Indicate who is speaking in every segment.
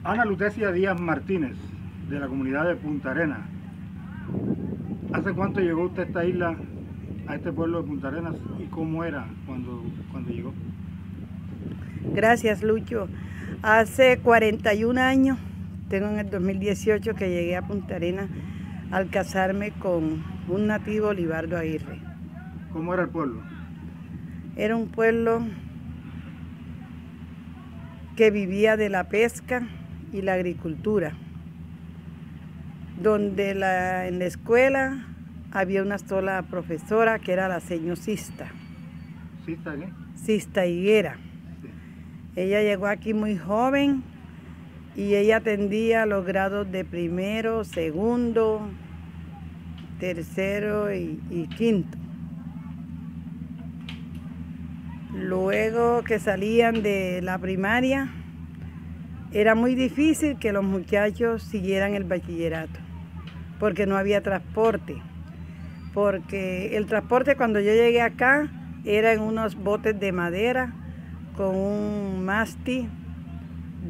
Speaker 1: Ana Lutecia Díaz Martínez, de la comunidad de Punta Arenas. ¿Hace cuánto llegó usted a esta isla, a este pueblo de Punta Arenas, y cómo era cuando llegó?
Speaker 2: Gracias, Lucho. Hace 41 años, tengo en el 2018 que llegué a Punta Arenas al casarme con un nativo, Libardo Aguirre.
Speaker 1: ¿Cómo era el pueblo?
Speaker 2: Era un pueblo que vivía de la pesca y la agricultura, donde en la escuela había una sola profesora que era la señor Sista.
Speaker 1: ¿Sista qué?
Speaker 2: Sista Higuera.
Speaker 1: Sí.
Speaker 2: Ella llegó aquí muy joven y ella atendía los grados de primero, segundo, tercero y quinto. Luego que salían de la primaria, era muy difícil que los muchachos siguieran el bachillerato, porque no había transporte. Porque el transporte cuando yo llegué acá era en unos botes de madera, con un mástil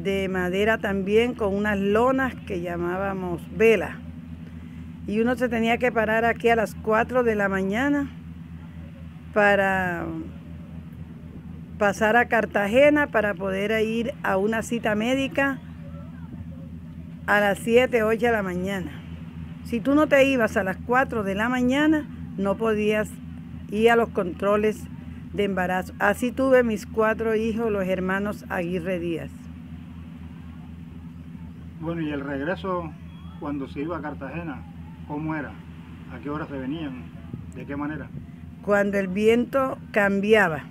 Speaker 2: de madera también, con unas lonas que llamábamos vela. Y uno se tenía que parar aquí a las 4 de la mañana para pasar a Cartagena para poder ir a una cita médica a las 7, 8 de la mañana. Si tú no te ibas a las 4 de la mañana, no podías ir a los controles de embarazo. Así tuve mis 4 hijos, los hermanos Aguirre Díaz.
Speaker 1: Bueno, y el regreso cuando se iba a Cartagena, ¿cómo era? ¿A qué hora se venían? ¿De qué manera?
Speaker 2: Cuando el viento cambiaba.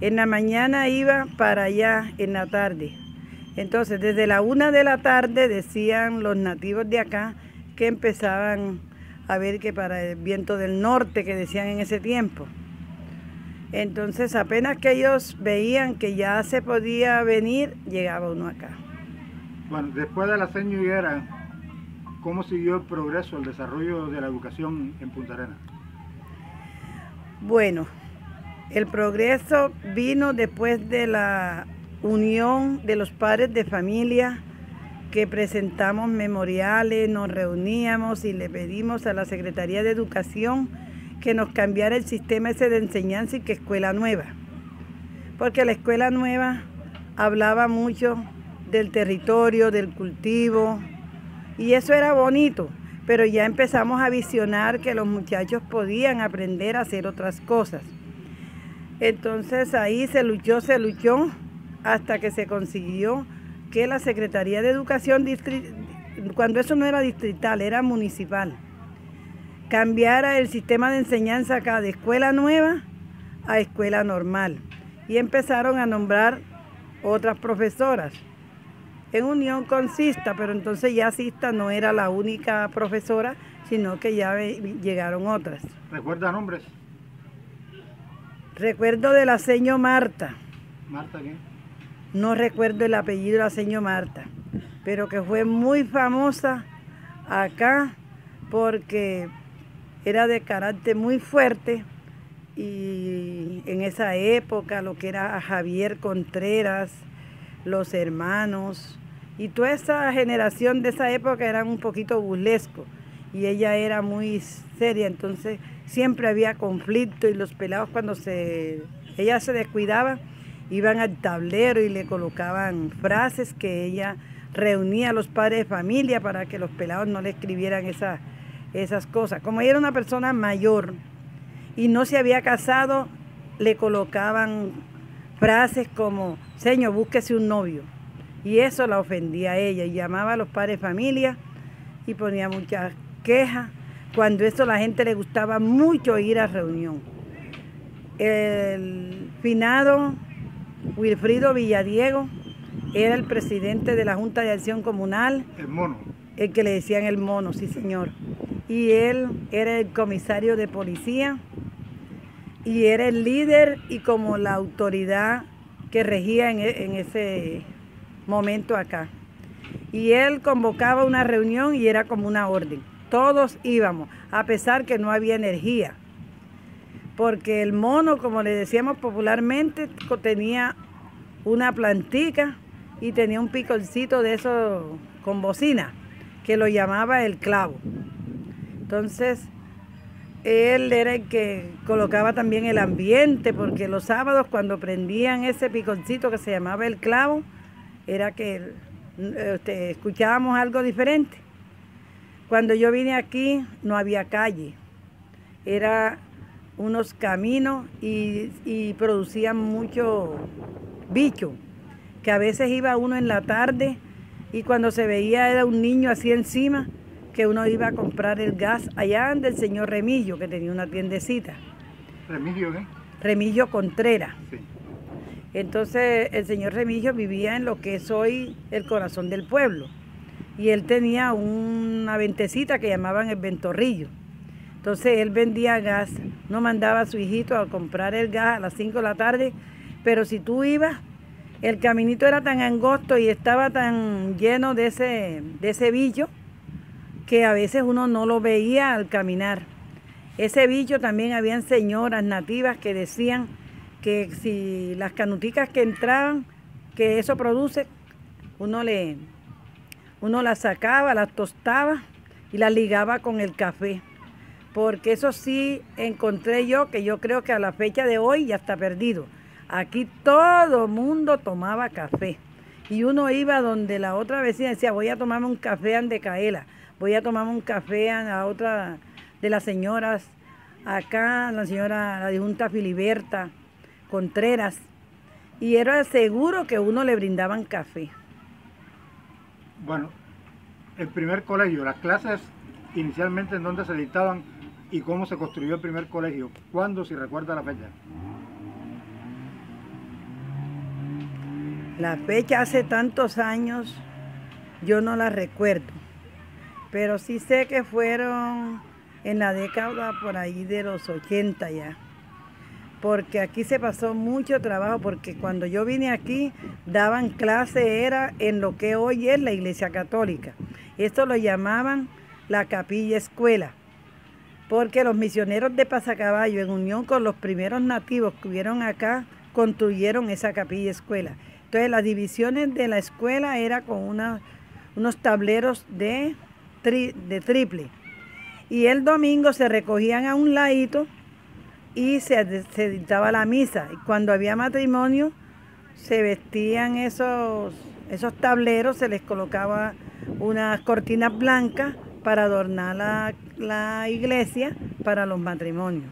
Speaker 2: En la mañana iba para allá, en la tarde. Entonces, desde la 1 de la tarde decían los nativos de acá que empezaban a ver que para el viento del norte, que decían en ese tiempo. Entonces, apenas que ellos veían que ya se podía venir, llegaba uno acá.
Speaker 1: Bueno, después de la señora Higuera, ¿cómo siguió el progreso, el desarrollo de la educación en Punta Arenas?
Speaker 2: Bueno, el progreso vino después de la unión de los padres de familia, que presentamos memoriales, nos reuníamos y le pedimos a la Secretaría de Educación que nos cambiara el sistema ese de enseñanza y que escuela nueva. Porque la escuela nueva hablaba mucho del territorio, del cultivo, y eso era bonito, pero ya empezamos a visionar que los muchachos podían aprender a hacer otras cosas. Entonces ahí se luchó hasta que se consiguió que la Secretaría de Educación, cuando eso no era distrital, era municipal, cambiara el sistema de enseñanza acá de escuela nueva a escuela normal. Y empezaron a nombrar otras profesoras, en unión con Sista, pero entonces ya Sista no era la única profesora, sino que ya llegaron otras.
Speaker 1: ¿Recuerda nombres?
Speaker 2: Recuerdo de la señora Marta.
Speaker 1: ¿Marta qué?
Speaker 2: No recuerdo el apellido de la señora Marta, pero que fue muy famosa acá porque era de carácter muy fuerte, y en esa época lo que era Javier Contreras, los hermanos y toda esa generación de esa época eran un poquito burlescos y ella era muy seria, entonces siempre había conflicto y los pelados cuando ella se descuidaba iban al tablero y le colocaban frases que ella reunía a los padres de familia para que los pelados no le escribieran esas cosas. Como ella era una persona mayor y no se había casado, le colocaban frases como: señor, búsquese un novio. Y eso la ofendía a ella y llamaba a los padres de familia y ponía muchas quejas. Cuando eso a la gente le gustaba mucho ir a reunión. El finado Wilfrido Villadiego era el presidente de la Junta de Acción Comunal.
Speaker 1: El mono.
Speaker 2: El que le decían el mono, sí señor. Y él era el comisario de policía y era el líder y como la autoridad que regía en ese momento acá. Y él convocaba una reunión y era como una orden. Todos íbamos, a pesar que no había energía. Porque el mono, como le decíamos popularmente, tenía una plantica y tenía un picorcito de eso con bocina, que lo llamaba el clavo. Entonces, él era el que colocaba también el ambiente, porque los sábados cuando prendían ese picorcito que se llamaba el clavo, era que escuchábamos algo diferente. Cuando yo vine aquí no había calle, era unos caminos y producían mucho bicho, que a veces iba uno en la tarde y cuando se veía era un niño así encima, que uno iba a comprar el gas allá del señor Remillo, que tenía una tiendecita.
Speaker 1: ¿Remillo qué?
Speaker 2: Remillo Contreras.
Speaker 1: Sí.
Speaker 2: Entonces el señor Remillo vivía en lo que es hoy el corazón del pueblo y él tenía una ventecita que llamaban el Ventorrillo. Entonces él vendía gas, no mandaba a su hijito a comprar el gas a las 5 de la tarde, pero si tú ibas, el caminito era tan angosto y estaba tan lleno de ese bicho que a veces uno no lo veía al caminar. Ese bicho también habían señoras nativas que decían que si las canuticas que entraban, que eso produce, uno las sacaba, las tostaba y las ligaba con el café. Porque eso sí encontré yo, que yo creo que a la fecha de hoy ya está perdido. Aquí todo mundo tomaba café. Y uno iba donde la otra vecina decía, voy a tomarme un café a Andecaela, voy a tomarme un café a la otra de las señoras, acá la difunta Filiberta Contreras. Y era seguro que uno le brindaban café.
Speaker 1: Bueno, el primer colegio, las clases inicialmente en dónde se dictaban y cómo se construyó el primer colegio. ¿Cuándo, si recuerda la fecha?
Speaker 2: La fecha hace tantos años, yo no la recuerdo, pero sí sé que fueron en la década por ahí de los 80 ya, porque aquí se pasó mucho trabajo, porque cuando yo vine aquí daban clase, era en lo que hoy es la Iglesia Católica. Esto lo llamaban la capilla escuela, porque los misioneros de Pasacaballo, en unión con los primeros nativos que hubieron acá, construyeron esa capilla escuela. Entonces las divisiones de la escuela era con unos tableros de triple. Y el domingo se recogían a un ladito y se dictaba la misa. Y cuando había matrimonio, se vestían esos tableros, se les colocaba unas cortinas blancas para adornar la iglesia para los matrimonios.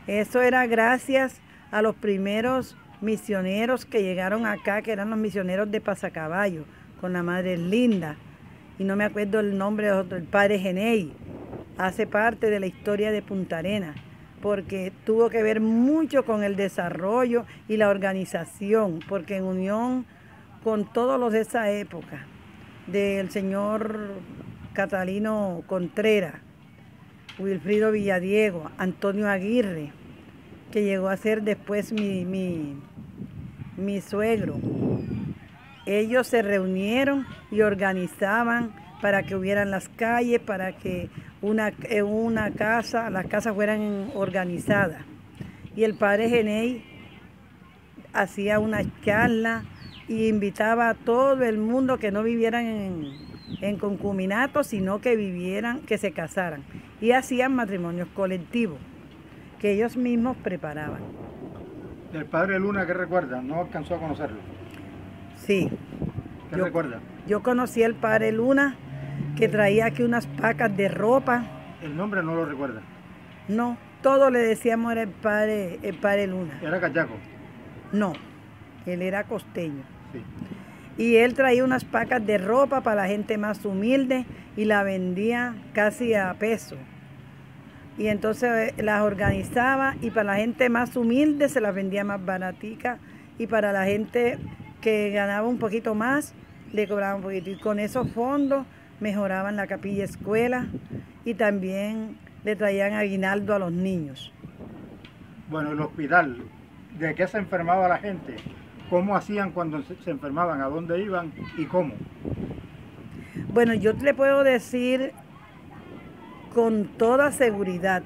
Speaker 2: Eso era gracias a los primeros misioneros que llegaron acá, que eran los misioneros de Pasacaballo, con la Madre Linda, y no me acuerdo el nombre del padre Genei. Hace parte de la historia de Punta Arenas, porque tuvo que ver mucho con el desarrollo y la organización, porque en unión con todos los de esa época, del señor Catalino Contreras, Wilfrido Villadiego, Antonio Aguirre, que llegó a ser después mi suegro. Ellos se reunieron y organizaban para que hubieran las calles, para que las casas fueran organizadas. Y el padre Genei hacía una charla y invitaba a todo el mundo que no vivieran en concubinato, sino que se casaran. Y hacían matrimonios colectivos, que ellos mismos preparaban.
Speaker 1: ¿Del padre Luna qué recuerda? ¿No alcanzó a conocerlo?
Speaker 2: Sí.
Speaker 1: ¿Qué recuerda?
Speaker 2: Yo conocí al padre Luna, que traía aquí unas pacas de ropa.
Speaker 1: ¿El nombre no lo recuerda?
Speaker 2: No, todos le decíamos era el padre Luna.
Speaker 1: ¿Era cachaco?
Speaker 2: No, él era costeño.
Speaker 1: Sí.
Speaker 2: Y él traía unas pacas de ropa para la gente más humilde y la vendía casi a peso. Y entonces las organizaba y para la gente más humilde se las vendía más baratica y para la gente que ganaba un poquito más le cobraban un poquito. Y con esos fondos mejoraban la capilla escuela y también le traían aguinaldo a los niños.
Speaker 1: Bueno, el hospital, ¿de qué se enfermaba la gente? ¿Cómo hacían cuando se enfermaban? ¿A dónde iban y cómo?
Speaker 2: Bueno, yo le puedo decir con toda seguridad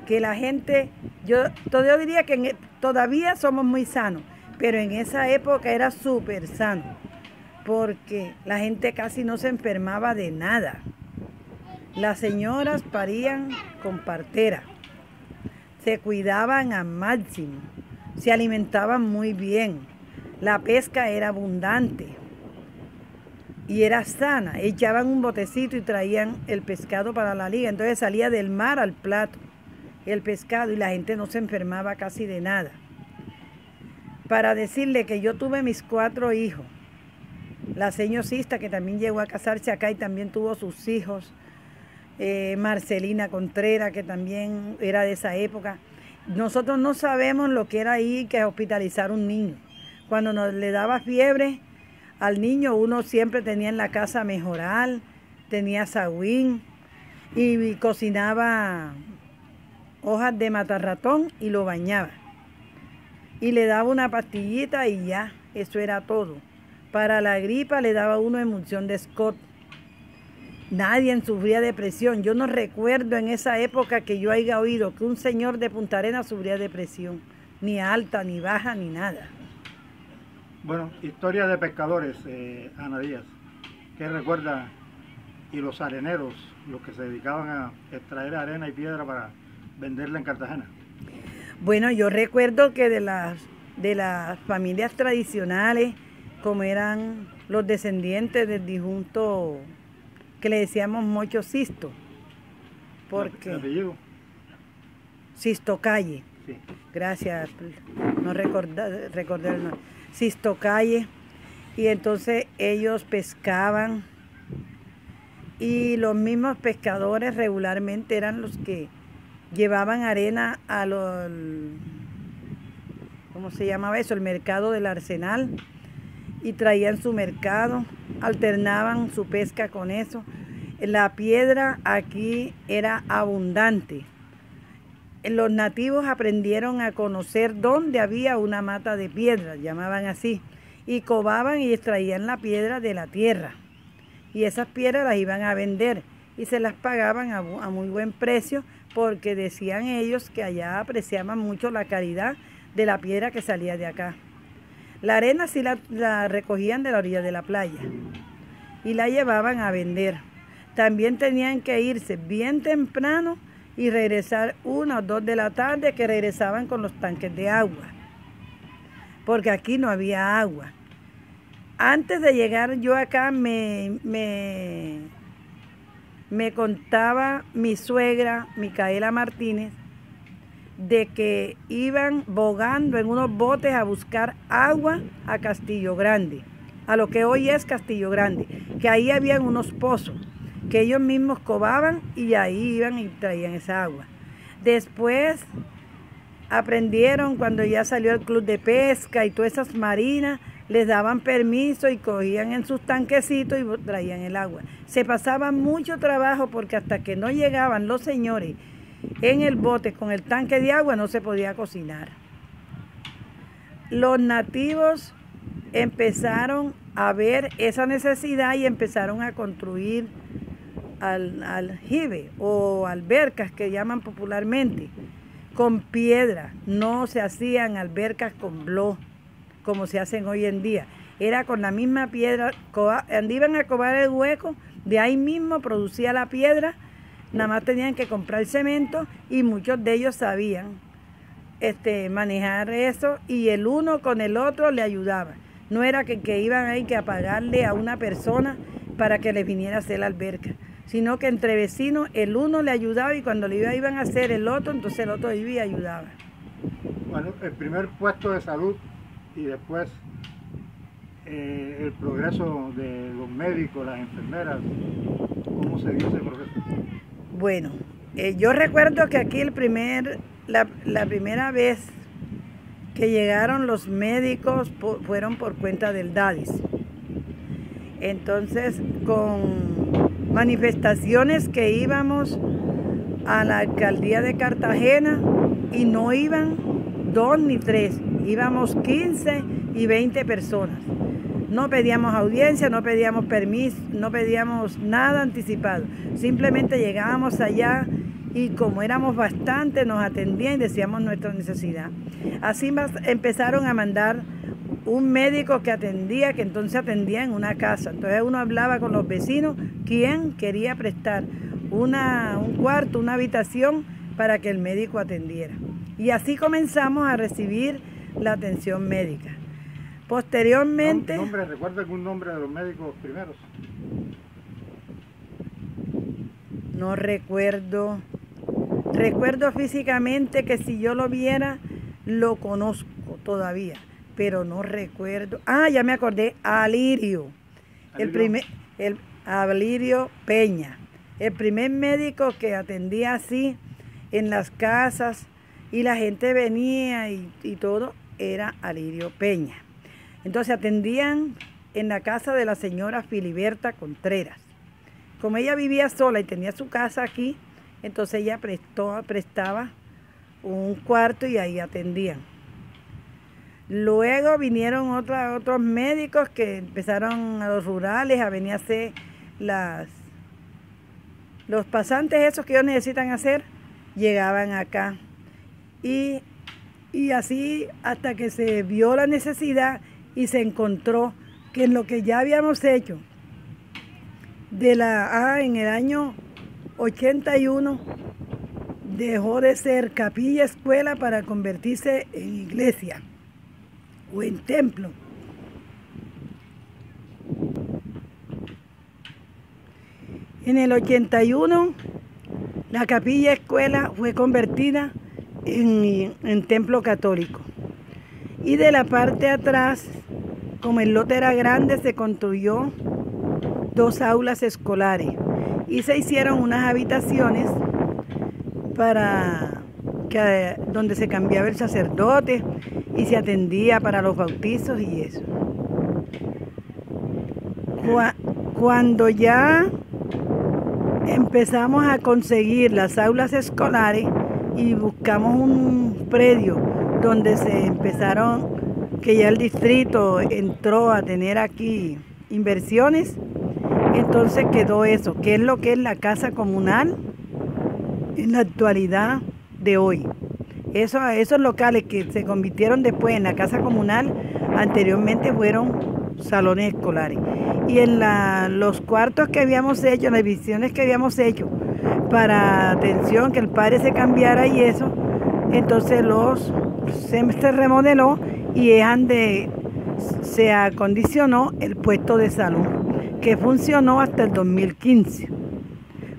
Speaker 2: que la gente, yo diría que todavía somos muy sanos, pero en esa época era súper sano, porque la gente casi no se enfermaba de nada. Las señoras parían con partera, se cuidaban al máximo, se alimentaban muy bien, la pesca era abundante y era sana. Echaban un botecito y traían el pescado para la liga, entonces salía del mar al plato el pescado y la gente no se enfermaba casi de nada. Para decirle que yo tuve mis 4 hijos, la señora Sista, que también llegó a casarse acá y también tuvo sus hijos, Marcelina Contreras, que también era de esa época. Nosotros no sabemos lo que era ir que hospitalizar un niño. Cuando le daba fiebre al niño, uno siempre tenía en la casa mejoral, tenía sagüín y cocinaba hojas de matarratón y lo bañaba. Y le daba una pastillita y ya, eso era todo. Para la gripa le daba uno emulsión de Scott. Nadie sufría depresión. Yo no recuerdo en esa época que yo haya oído que un señor de Punta Arenas sufría depresión, ni alta, ni baja, ni nada.
Speaker 1: Bueno, historia de pescadores, Ana Díaz, ¿qué recuerda? Y los areneros, los que se dedicaban a extraer arena y piedra para venderla en Cartagena.
Speaker 2: Bueno, yo recuerdo que de las familias tradicionales, como eran los descendientes del difunto que le decíamos Mocho Sisto, porque
Speaker 1: ¿El apellido?
Speaker 2: Sisto Calle.
Speaker 1: Sí.
Speaker 2: Gracias, no recordar el nombre. Sisto Calle. Y entonces ellos pescaban y los mismos pescadores regularmente eran los que llevaban arena a los, ¿cómo se llamaba eso? El mercado del Arsenal, y traían su mercado, alternaban su pesca con eso. La piedra aquí era abundante. Los nativos aprendieron a conocer dónde había una mata de piedra, llamaban así, y cobaban y extraían la piedra de la tierra. Y esas piedras las iban a vender y se las pagaban a muy buen precio, porque decían ellos que allá apreciaban mucho la calidad de la piedra que salía de acá. La arena sí la recogían de la orilla de la playa y la llevaban a vender. También tenían que irse bien temprano y regresar 1 o 2 de la tarde, que regresaban con los tanques de agua, porque aquí no había agua. Antes de llegar yo acá me contaba mi suegra, Micaela Martínez, de que iban bogando en unos botes a buscar agua a Castillo Grande, a lo que hoy es Castillo Grande, que ahí habían unos pozos que ellos mismos cobaban y ahí iban y traían esa agua. Después aprendieron, cuando ya salió el club de pesca y todas esas marinas, les daban permiso y cogían en sus tanquecitos y traían el agua. Se pasaba mucho trabajo, porque hasta que no llegaban los señores en el bote con el tanque de agua no se podía cocinar. Los nativos empezaron a ver esa necesidad y empezaron a construir aljibe o albercas, que llaman popularmente, con piedra. No se hacían albercas con bloc como se hacen hoy en día. Era con la misma piedra, iban a cobar el hueco, de ahí mismo producía la piedra, nada más tenían que comprar cemento, y muchos de ellos sabían manejar eso, y el uno con el otro le ayudaban. No era que iban ahí que a pagarle a una persona para que les viniera a hacer la alberca, sino que entre vecinos el uno le ayudaba, y cuando le iban a hacer el otro, entonces el otro iba y ayudaba.
Speaker 1: Bueno, el primer puesto de salud y después el progreso de los médicos, las enfermeras, ¿cómo se dio ese progreso?
Speaker 2: Bueno, yo recuerdo que aquí la primera vez que llegaron los médicos fueron por cuenta del Dadis. Entonces, con manifestaciones que íbamos a la alcaldía de Cartagena, y no iban 2 ni 3, íbamos 15 y 20 personas. No pedíamos audiencia, no pedíamos permiso, no pedíamos nada anticipado. Simplemente llegábamos allá y como éramos bastantes nos atendían y decíamos nuestra necesidad. Así empezaron a mandar un médico que atendía, que entonces atendía en una casa. Entonces uno hablaba con los vecinos quién quería prestar un cuarto, una habitación para que el médico atendiera. Y así comenzamos a recibir la atención médica. Posteriormente...
Speaker 1: ¿Recuerda algún nombre de los médicos primeros?
Speaker 2: No recuerdo. Recuerdo físicamente que si yo lo viera, lo conozco todavía, pero no recuerdo. Ah, ya me acordé, Alirio. Alirio Peña. El primer médico que atendía así en las casas y la gente venía y todo, era Alirio Peña. Entonces atendían en la casa de la señora Filiberta Contreras. Como ella vivía sola y tenía su casa aquí, entonces ella prestaba un cuarto y ahí atendían. Luego vinieron otros médicos que empezaron a los rurales a venir a hacer los pasantes esos que ellos necesitan hacer, llegaban acá. Y así hasta que se vio la necesidad y se encontró que en lo que ya habíamos hecho, en el año 81, dejó de ser capilla escuela para convertirse en iglesia o en templo. En el 81, la capilla escuela fue convertida en templo católico. Y de la parte de atrás, como el lote era grande, se construyó 2 aulas escolares y se hicieron unas habitaciones donde se cambiaba el sacerdote y se atendía para los bautizos y eso. Cuando ya empezamos a conseguir las aulas escolares y buscamos un predio donde se empezaron, que ya el distrito entró a tener aquí inversiones, entonces quedó eso, que es lo que es la casa comunal en la actualidad de hoy. Esos locales que se convirtieron después en la casa comunal, anteriormente fueron salones escolares. Y en los cuartos que habíamos hecho, las visiones que habíamos hecho para atención, que el padre se cambiara y eso, entonces se remodeló y se acondicionó el puesto de salud, que funcionó hasta el 2015,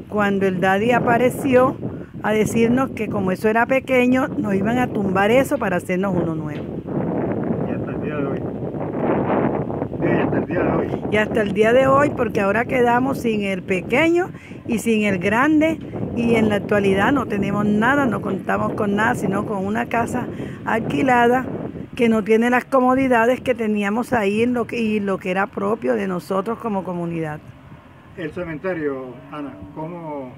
Speaker 2: cuando el Daddy apareció a decirnos que como eso era pequeño, nos iban a tumbar eso para hacernos uno nuevo.
Speaker 1: Y hasta el día de hoy.
Speaker 2: Y hasta el día de hoy, porque ahora quedamos sin el pequeño y sin el grande, y en la actualidad no tenemos nada, no contamos con nada, sino con una casa alquilada que no tiene las comodidades que teníamos ahí y lo que era propio de nosotros como comunidad.
Speaker 1: El cementerio, Ana, ¿cómo?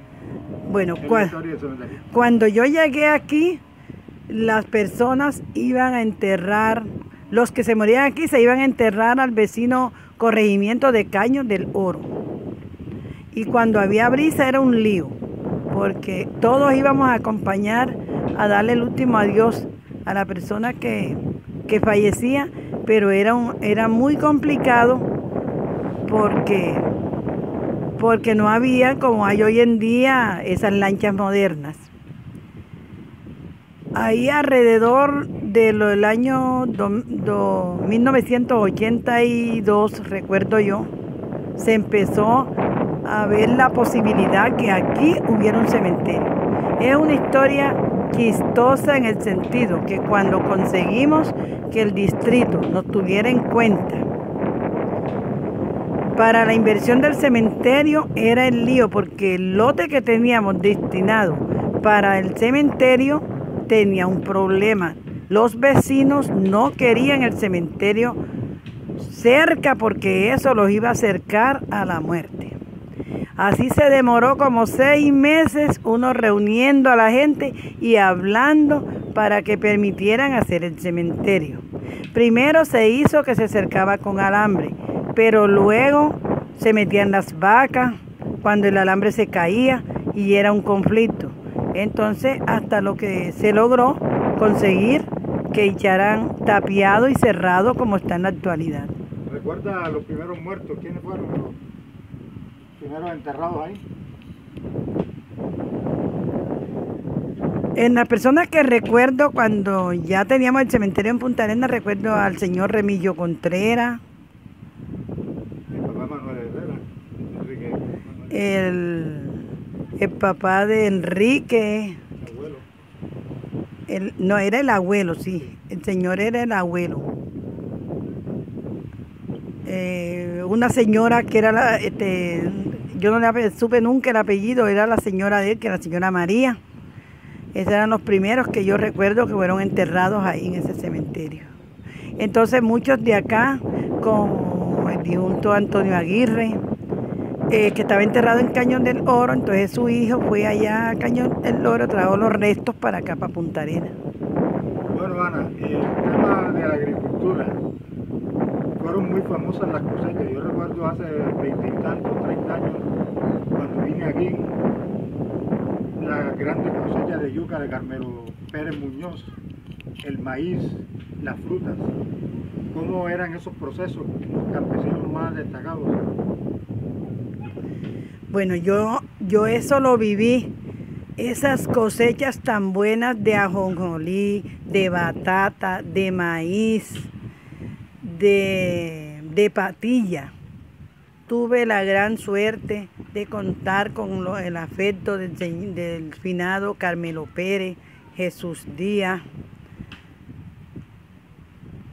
Speaker 2: Bueno, cuando yo llegué aquí, las personas iban a enterrar, los que se morían aquí se iban a enterrar al vecino corregimiento de Caños del Oro. Y cuando había brisa era un lío, porque todos íbamos a acompañar a darle el último adiós a la persona que fallecía, pero era muy complicado porque no había, como hay hoy en día, esas lanchas modernas. Ahí alrededor del año 1982, recuerdo yo, se empezó a ver la posibilidad que aquí hubiera un cementerio. Es una historia chistosa en el sentido que cuando conseguimos que el distrito nos tuviera en cuenta para la inversión del cementerio, era el lío, porque el lote que teníamos destinado para el cementerio tenía un problema. Los vecinos no querían el cementerio cerca porque eso los iba a acercar a la muerte. Así se demoró como 6 meses uno reuniendo a la gente y hablando para que permitieran hacer el cementerio. Primero se hizo que se acercaba con alambre, pero luego se metían las vacas cuando el alambre se caía y era un conflicto. Entonces hasta lo que se logró conseguir que Icharán tapiado y cerrado como está en la actualidad.
Speaker 1: ¿Recuerda a los primeros muertos? ¿Quiénes fueron los primeros enterrados ahí?
Speaker 2: En las personas que recuerdo cuando ya teníamos el cementerio en Punta Arenas, recuerdo al señor Remigio Contreras,
Speaker 1: El papá Manuel Herrera, Enrique Manuel.
Speaker 2: el papá de Enrique,
Speaker 1: Abuelo.
Speaker 2: no, era el abuelo, sí, el señor era el abuelo. Una señora que era yo no le supe nunca el apellido, era la señora de él, que era la señora María. Esos eran los primeros que yo recuerdo que fueron enterrados ahí en ese cementerio. Entonces muchos de acá, como el difunto Antonio Aguirre, que estaba enterrado en Cañón del Oro, entonces su hijo fue allá a Cañón del Oro, trajo los restos para acá, para Punta Arenas.
Speaker 1: Bueno, Ana, el tema de la agricultura, fueron muy famosas las cosechas. Yo recuerdo hace 20 y tantos, 30 años, cuando vine aquí, la grande cosecha de yuca de Carmelo Pérez Muñoz, el maíz, las frutas. ¿Cómo eran esos procesos, los campesinos más destacados?
Speaker 2: Bueno, yo eso lo viví, esas cosechas tan buenas de ajonjolí, de batata, de maíz, de patilla. Tuve la gran suerte de contar con el afecto del finado Carmelo Pérez, Jesús Díaz,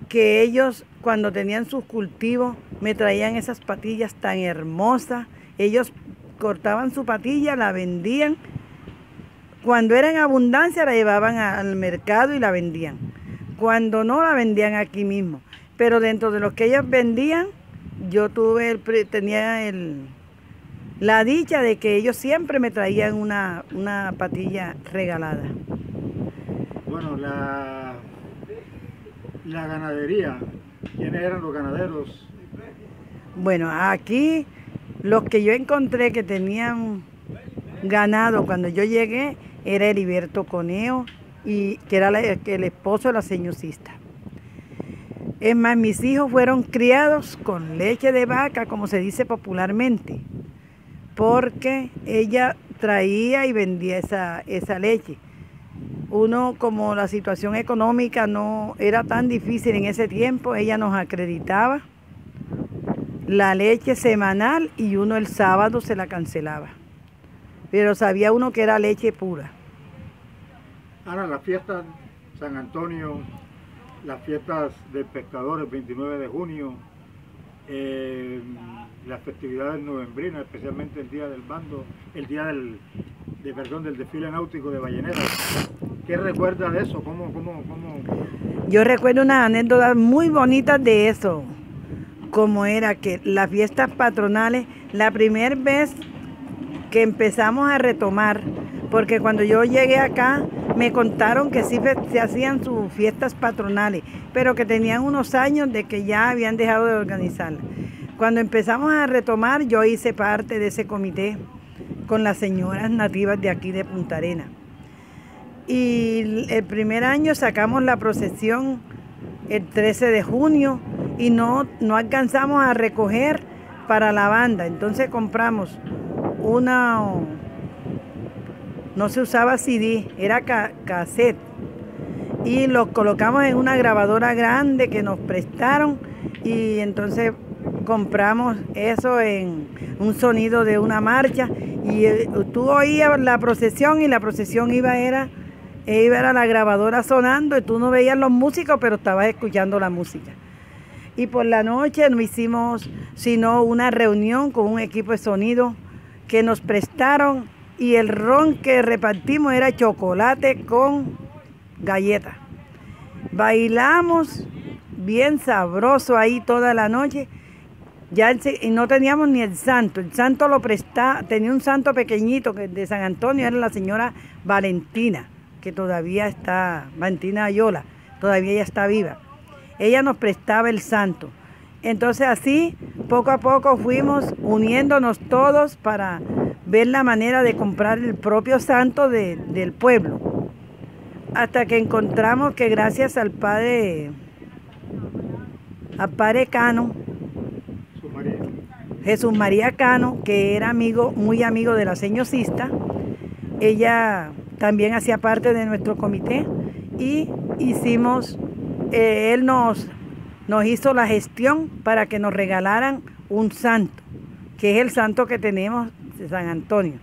Speaker 2: que ellos cuando tenían sus cultivos me traían esas patillas tan hermosas. Ellos cortaban su patilla, la vendían. Cuando era en abundancia la llevaban al mercado y la vendían. Cuando no, la vendían aquí mismo. Pero dentro de lo que ellos vendían, yo tenía la dicha de que ellos siempre me traían una patilla regalada.
Speaker 1: Bueno, la ganadería, ¿quiénes eran los ganaderos?
Speaker 2: Bueno, aquí los que yo encontré que tenían ganado cuando yo llegué era Heriberto Coneo, y que era el esposo de la señorcista. Es más, mis hijos fueron criados con leche de vaca, como se dice popularmente, porque ella traía y vendía esa leche. Uno, como la situación económica no era tan difícil en ese tiempo, ella nos acreditaba la leche semanal y uno el sábado se la cancelaba. Pero sabía uno que era leche pura.
Speaker 1: Ahora, las fiestas San Antonio, las fiestas del pescador el 29 de junio, las festividades novembrinas, especialmente el día del bando, el día del desfile náutico de balleneras. ¿Qué recuerda de eso? ¿Cómo?
Speaker 2: Yo recuerdo unas anécdotas muy bonitas de eso, como era que las fiestas patronales, la primera vez que empezamos a retomar, porque cuando yo llegué acá me contaron que sí se hacían sus fiestas patronales, pero que tenían unos años de que ya habían dejado de organizarlas. Cuando empezamos a retomar, yo hice parte de ese comité con las señoras nativas de aquí de Punta Arenas. Y el primer año sacamos la procesión el 13 de junio y no alcanzamos a recoger para la banda. Entonces compramos no se usaba CD, era cassette. Y los colocamos en una grabadora grande que nos prestaron y entonces compramos eso en un sonido de una marcha y tú oías la procesión y la procesión iba a la grabadora sonando y tú no veías los músicos, pero estabas escuchando la música. Y por la noche no hicimos sino una reunión con un equipo de sonido que nos prestaron y el ron que repartimos era chocolate con galletas. Bailamos bien sabroso ahí toda la noche. Y no teníamos ni el santo lo prestaba, tenía un santo pequeñito que de San Antonio, era la señora Valentina, que todavía está, Valentina Ayola, todavía ella está viva. Ella nos prestaba el santo. Entonces así, poco a poco fuimos uniéndonos todos para ver la manera de comprar el propio santo del pueblo. hasta que encontramos que gracias al padre Cano, Jesús María Cano, que era muy amigo de la señosista, ella también hacía parte de nuestro comité y hicimos, él nos hizo la gestión para que nos regalaran un santo, que es el santo que tenemos de San Antonio.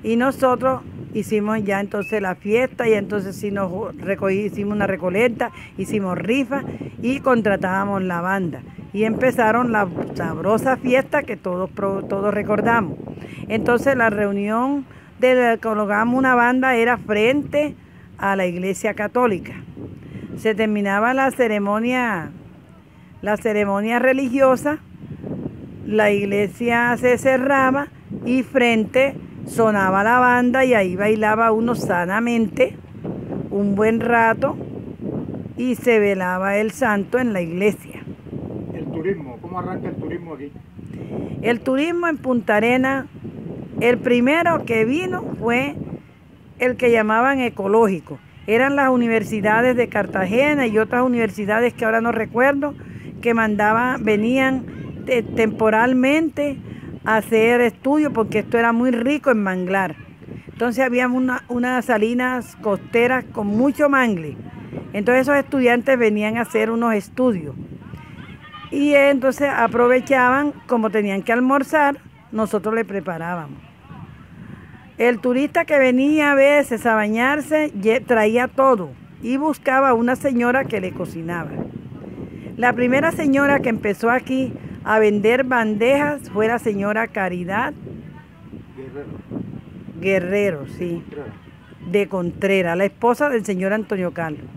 Speaker 2: Y nosotros hicimos ya entonces la fiesta y entonces sí hicimos una recolecta, hicimos rifa y contratábamos la banda. Y empezaron la sabrosa fiesta que todos recordamos. Entonces la reunión colocamos una banda era frente a la iglesia católica. Se terminaba la ceremonia religiosa, la iglesia se cerraba y frente sonaba la banda y ahí bailaba uno sanamente un buen rato y se velaba el santo en la iglesia.
Speaker 1: El turismo, ¿cómo arranca el turismo aquí?
Speaker 2: El turismo en Punta Arenas, el primero que vino fue el que llamaban ecológico. Eran las universidades de Cartagena y otras universidades que ahora no recuerdo, que venían temporalmente a hacer estudios porque esto era muy rico en manglar. Entonces había unas salinas costeras con mucho mangle. Entonces esos estudiantes venían a hacer unos estudios. Y entonces aprovechaban, como tenían que almorzar, nosotros le preparábamos. El turista que venía a veces a bañarse traía todo y buscaba a una señora que le cocinaba. La primera señora que empezó aquí a vender bandejas fue la señora Caridad Guerrero, sí, de Contreras, la esposa del señor Antonio Carlos.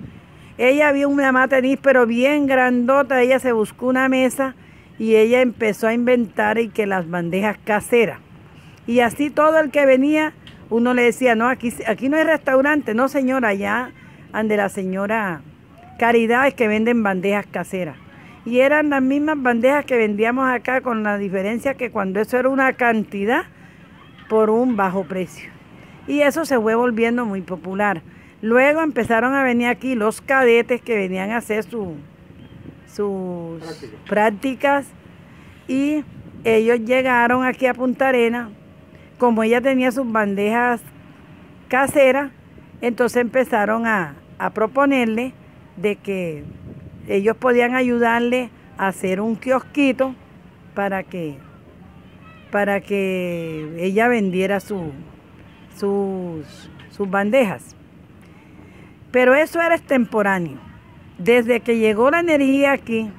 Speaker 2: Ella vio una matriz pero bien grandota, ella se buscó una mesa y ella empezó a inventar y que las bandejas caseras. Y así todo el que venía, uno le decía, no, aquí no hay restaurante, no señora, allá ande la señora Caridad es que venden bandejas caseras. Y eran las mismas bandejas que vendíamos acá, con la diferencia que cuando eso era una cantidad por un bajo precio. Y eso se fue volviendo muy popular. Luego empezaron a venir aquí los cadetes que venían a hacer sus prácticas y ellos llegaron aquí a Punta Arenas. Como ella tenía sus bandejas caseras, entonces empezaron a proponerle de que ellos podían ayudarle a hacer un kiosquito para que ella vendiera sus bandejas. Pero eso era extemporáneo. Desde que llegó la energía aquí,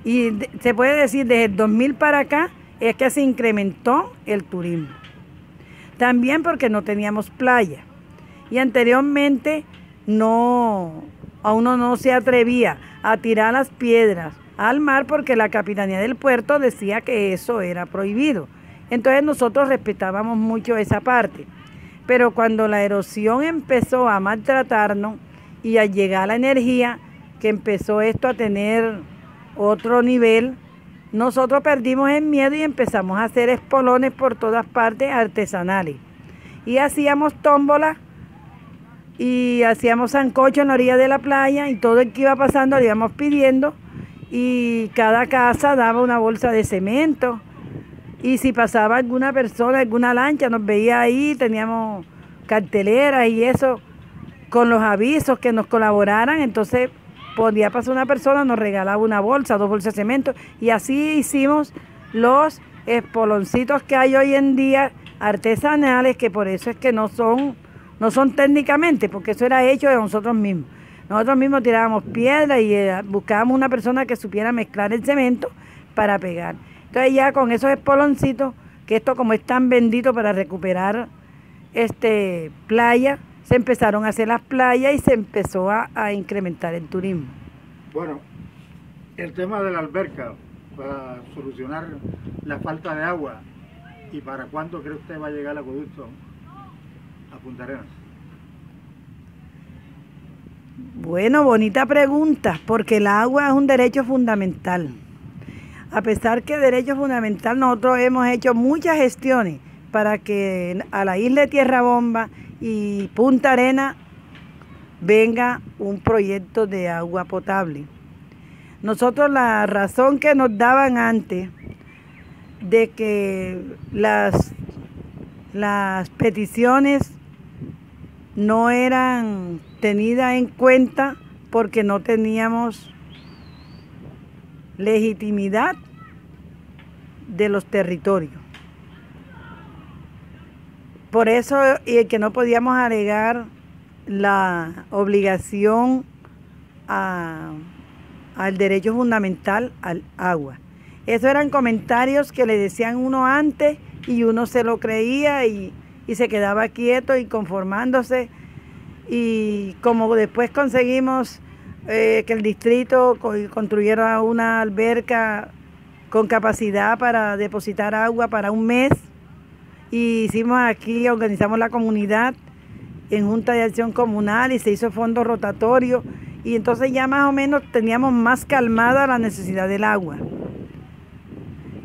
Speaker 2: y se puede decir desde el 2000 para acá, es que se incrementó el turismo. También porque no teníamos playa. Y anteriormente a uno no se atrevía a tirar las piedras al mar porque la Capitanía del Puerto decía que eso era prohibido. Entonces nosotros respetábamos mucho esa parte. Pero cuando la erosión empezó a maltratarnos y a llegar la energía, que empezó esto a tener otro nivel, nosotros perdimos el miedo y empezamos a hacer espolones por todas partes artesanales. Y hacíamos tómbolas y hacíamos sancocho en la orilla de la playa y todo el que iba pasando le íbamos pidiendo y cada casa daba una bolsa de cemento. Y si pasaba alguna persona, alguna lancha, nos veía ahí, teníamos carteleras y eso, con los avisos que nos colaboraran, entonces podía pasar una persona, nos regalaba una bolsa, 2 bolsas de cemento, y así hicimos los espoloncitos que hay hoy en día artesanales, que por eso es que no son técnicamente, porque eso era hecho de nosotros mismos. Nosotros mismos tirábamos piedra y buscábamos una persona que supiera mezclar el cemento para pegar. Entonces ya con esos espoloncitos, que esto como es tan bendito para recuperar playa, se empezaron a hacer las playas y se empezó a incrementar el turismo.
Speaker 1: Bueno, el tema de la alberca, para solucionar la falta de agua, ¿y para cuándo cree usted va a llegar el acueducto a Punta Arenas?
Speaker 2: Bueno, bonita pregunta, porque el agua es un derecho fundamental. A pesar que derecho fundamental, nosotros hemos hecho muchas gestiones para que a la isla de Tierra Bomba y Punta Arenas venga un proyecto de agua potable. Nosotros la razón que nos daban antes de que las peticiones no eran tenidas en cuenta porque no teníamos legitimidad de los territorios. Por eso, y que no podíamos alegar la obligación al derecho fundamental al agua. Esos eran comentarios que le decían uno antes y uno se lo creía y se quedaba quieto y conformándose. Y como después conseguimos que el distrito construyera una alberca con capacidad para depositar agua para un mes, y hicimos aquí, organizamos la comunidad en Junta de Acción Comunal y se hizo fondo rotatorio, y entonces ya más o menos teníamos más calmada la necesidad del agua.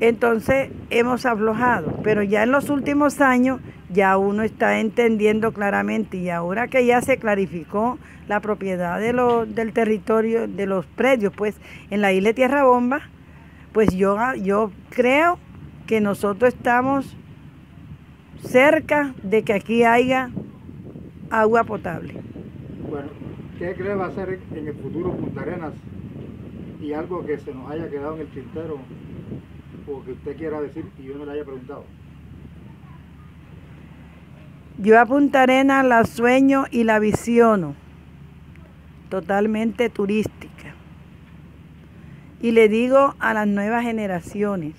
Speaker 2: Entonces hemos aflojado, pero ya en los últimos años ya uno está entendiendo claramente, y ahora que ya se clarificó la propiedad del territorio, de los predios, pues en la isla de Tierra Bomba, pues yo creo que nosotros estamos cerca de que aquí haya agua potable.
Speaker 1: Bueno, ¿qué cree va a hacer en el futuro Punta Arenas? Y algo que se nos haya quedado en el tintero o que usted quiera decir y yo no le haya preguntado.
Speaker 2: Yo a Punta Arenas la sueño y la visiono totalmente turística. Y le digo a las nuevas generaciones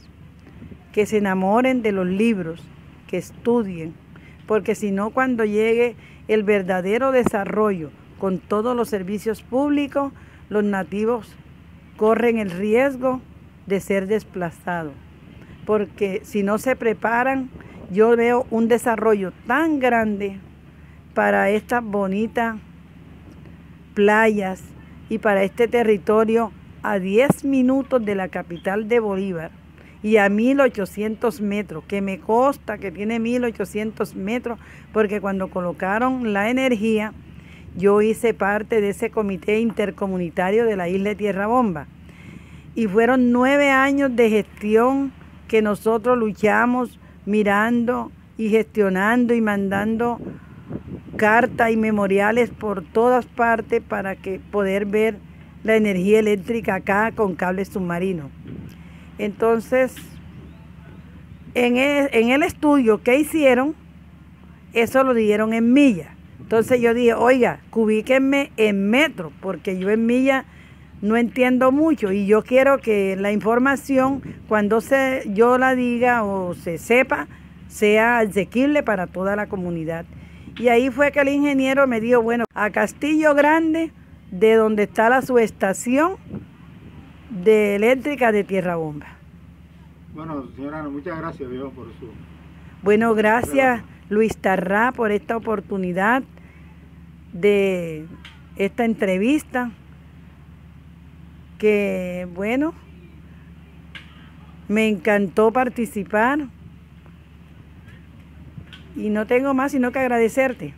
Speaker 2: que se enamoren de los libros, que estudien, porque si no, cuando llegue el verdadero desarrollo con todos los servicios públicos, los nativos corren el riesgo de ser desplazados, porque si no se preparan, yo veo un desarrollo tan grande para estas bonitas playas y para este territorio a 10 minutos de la capital de Bolívar y a 1800 metros, que me consta que tiene 1800 metros, porque cuando colocaron la energía, yo hice parte de ese comité intercomunitario de la isla de Tierra Bomba. Y fueron 9 años de gestión que nosotros luchamos mirando y gestionando y mandando cartas y memoriales por todas partes para que poder ver la energía eléctrica acá con cables submarinos. Entonces, en el estudio que hicieron, eso lo dieron en millas. Entonces yo dije, oiga, cubíquenme en metros, porque yo en millas no entiendo mucho y yo quiero que la información, cuando yo la diga o se sepa, sea asequible para toda la comunidad. Y ahí fue que el ingeniero me dijo, bueno, a Castillo Grande, de donde está la subestación de eléctrica de Tierra Bomba.
Speaker 1: Bueno, señora, muchas gracias, Dios, por su...
Speaker 2: Bueno, gracias Luis Tarrá por esta oportunidad de esta entrevista, que bueno, me encantó participar y no tengo más sino que agradecerte.